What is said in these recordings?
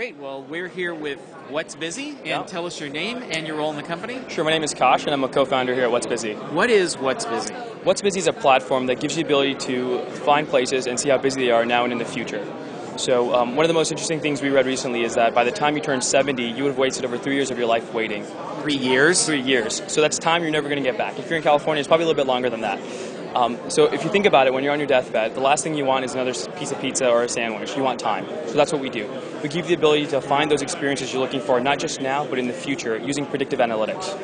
Great. Well, we're here with WhatsBusy, and tell us your name and your role in the company. Sure, my name is Kash, and I'm a co-founder here at WhatsBusy. What is WhatsBusy? WhatsBusy is a platform that gives you the ability to find places and see how busy they are now and in the future. So one of the most interesting things we read recently is that by the time you turn 70, you would have wasted over 3 years of your life waiting. 3 years? 3 years. So that's time you're never going to get back. If you're in California, it's probably a little bit longer than that. So if you think about it, when you're on your deathbed, the last thing you want is another piece of pizza or a sandwich. You want time. So that's what we do. We give you the ability to find those experiences you're looking for, not just now, but in the future, using predictive analytics.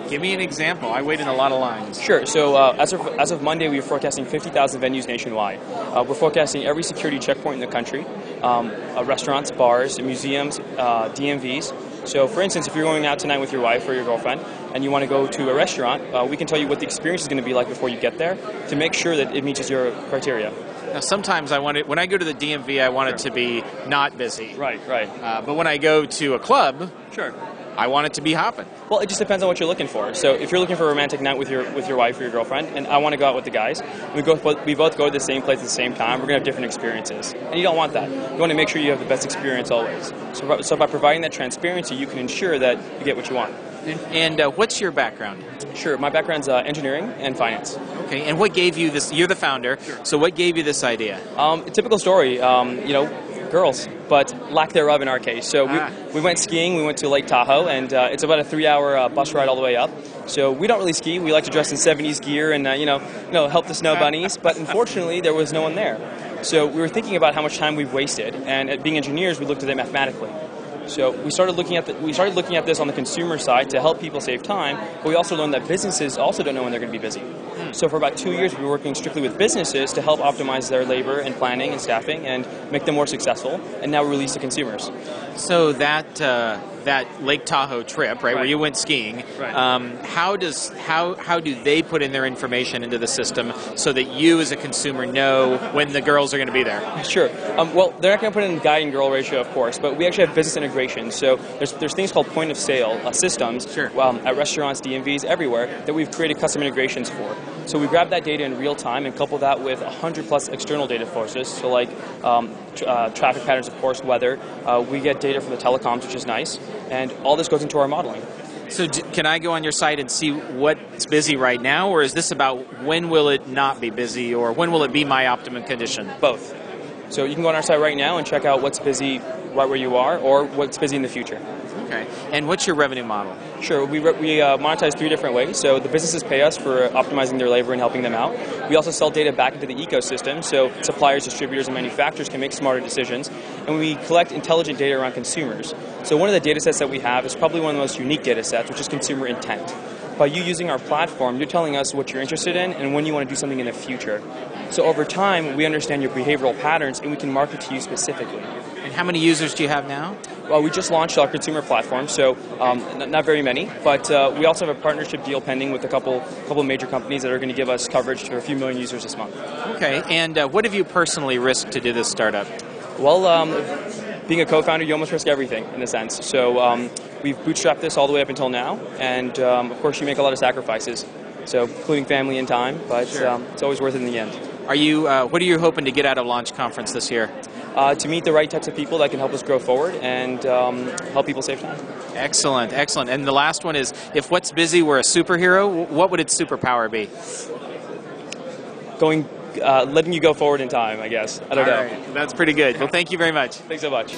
Give me an example. I wait in a lot of lines. Sure. So as of Monday, we are forecasting 50,000 venues nationwide. We're forecasting every security checkpoint in the country, restaurants, bars, museums, DMVs. So, for instance, if you're going out tonight with your wife or your girlfriend and you want to go to a restaurant, we can tell you what the experience is going to be like before you get there to make sure that it meets your criteria. Now, sometimes when I go to the DMV, I want it to be not busy. Right. But when I go to a club, sure, I want it to be hopping. Well, it just depends on what you're looking for. So if you're looking for a romantic night with your wife or your girlfriend, and I want to go out with the guys, we both go to the same place at the same time, we're going to have different experiences. And you don't want that. You want to make sure you have the best experience always. So by providing that transparency, you can ensure that you get what you want. And what's your background? Sure. My background's engineering and finance. Okay. And what gave you this? You're the founder. Sure. So what gave you this idea? Typical story. Girls, but lack thereof in our case. So we went skiing, we went to Lake Tahoe, and it's about a 3-hour bus ride all the way up. So we don't really ski. We like to dress in 70s gear and, help the snow bunnies. But unfortunately, there was no one there. So we were thinking about how much time we've wasted, and being engineers, we looked at it mathematically. So we started looking at this on the consumer side to help people save time, but we also learned that businesses also don't know when they're going to be busy. So for about 2 years, we were working strictly with businesses to help optimize their labor and planning and staffing and make them more successful, and now we release to consumers. So that Lake Tahoe trip, right, where you went skiing, how do they put in their information into the system so that you as a consumer know when the girls are going to be there? Sure. Well, they're not going to put in guy and girl ratio, of course, but we actually have business integration. So there's things called point of sale systems at restaurants, DMVs, everywhere that we've created custom integrations for. So we grab that data in real time and couple that with 100 plus external data sources, so like traffic patterns, of course, weather. We get data from the telecoms, which is nice, and all this goes into our modeling. So can I go on your site and see what's busy right now, or is this about when will it not be busy, or when will it be my optimum condition? Both. So you can go on our site right now and check out what's busy right where you are, or what's busy in the future. Okay. And what's your revenue model? Sure. We monetize 3 different ways. So the businesses pay us for optimizing their labor and helping them out. We also sell data back into the ecosystem, so suppliers, distributors, and manufacturers can make smarter decisions. And we collect intelligent data around consumers. So one of the data sets that we have is probably one of the most unique data sets, which is consumer intent. By you using our platform, you're telling us what you're interested in and when you want to do something in the future. So over time, we understand your behavioral patterns, and we can market to you specifically. And how many users do you have now? Well, we just launched our consumer platform, so not very many, but we also have a partnership deal pending with a couple major companies that are going to give us coverage to a few million users this month. Okay, and what have you personally risked to do this startup? Well, being a co-founder, you almost risk everything in a sense. So we've bootstrapped this all the way up until now, and of course you make a lot of sacrifices, so including family and time, but it's always worth it in the end. What are you hoping to get out of Launch Conference this year? To meet the right types of people that can help us grow forward and help people save time. Excellent. And the last one is, if WhatsBusy were a superhero, what would its superpower be? Letting you go forward in time, I guess. I don't know. Right. That's pretty good. Well, thank you very much. Thanks so much.